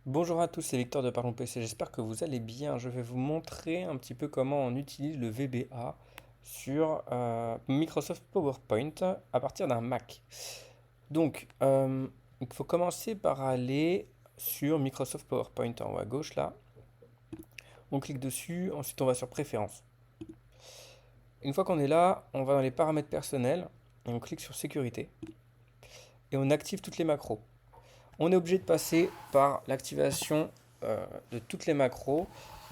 Bonjour à tous, c'est Victor de Parlons PC, j'espère que vous allez bien. Je vais vous montrer un petit peu comment on utilise le VBA sur Microsoft PowerPoint à partir d'un Mac. Donc, il faut commencer par aller sur Microsoft PowerPoint en haut à gauche là. On clique dessus, ensuite on va sur Préférences. Une fois qu'on est là, on va dans les paramètres personnels et on clique sur Sécurité et on active toutes les macros. On est obligé de passer par l'activation de toutes les macros.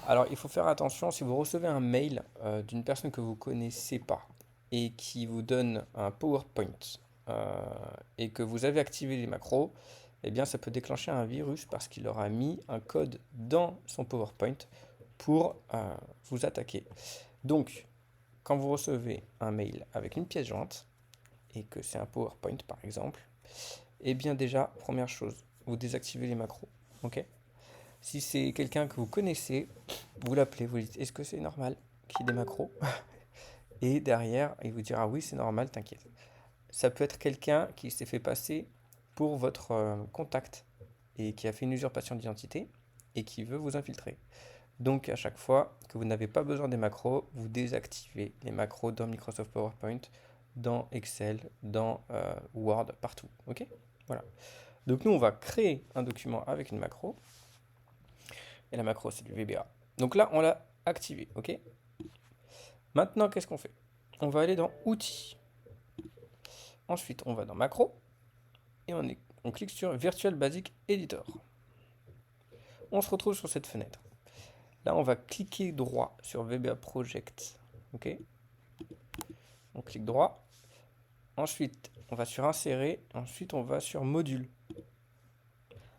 Alors il faut faire attention si vous recevez un mail d'une personne que vous ne connaissez pas et qui vous donne un PowerPoint euh, et que vous avez activé les macros, eh bien ça peut déclencher un virus parce qu'il aura mis un code dans son PowerPoint pour vous attaquer. Donc quand vous recevez un mail avec une pièce jointe et que c'est un PowerPoint par exemple, eh bien déjà, première chose, vous désactivez les macros. Ok? Si c'est quelqu'un que vous connaissez, vous l'appelez, vous dites est-ce que c'est normal qu'il y ait des macros? Et derrière, il vous dira oui, c'est normal, t'inquiète. Ça peut être quelqu'un qui s'est fait passer pour votre contact et qui a fait une usurpation d'identité et qui veut vous infiltrer. Donc à chaque fois que vous n'avez pas besoin des macros, vous désactivez les macros dans Microsoft PowerPoint, dans Excel, dans Word, partout. Ok? Voilà. Donc nous, on va créer un document avec une macro. Et la macro, c'est du VBA. Donc là, on l'a activé. Ok. Maintenant, qu'est-ce qu'on fait? On va aller dans Outils. Ensuite, on va dans Macro. Et on clique sur Virtual Basic Editor. On se retrouve sur cette fenêtre. Là, on va cliquer droit sur VBA Project. Ok. On clique droit. Ensuite, on va sur Insérer. Ensuite, on va sur Module.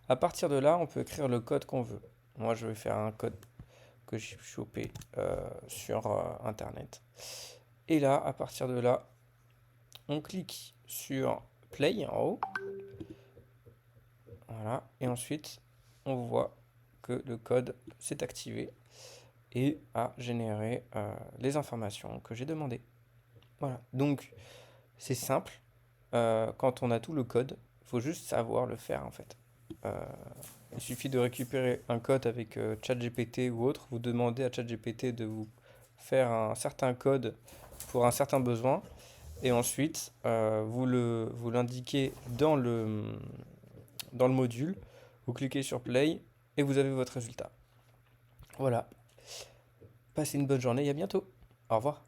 À partir de là, on peut écrire le code qu'on veut. Moi, je vais faire un code que j'ai chopé sur Internet. Et là, à partir de là, on clique sur Play en haut. Voilà. Et ensuite, on voit que le code s'est activé et a généré les informations que j'ai demandées. Voilà. Donc, c'est simple. Quand on a tout le code, il faut juste savoir le faire en fait. Euh, il suffit de récupérer un code avec ChatGPT ou autre. Vous demandez à ChatGPT de vous faire un certain code pour un certain besoin. Et ensuite, vous l'indiquez dans le module. Vous cliquez sur Play et vous avez votre résultat. Voilà. Passez une bonne journée et à bientôt. Au revoir.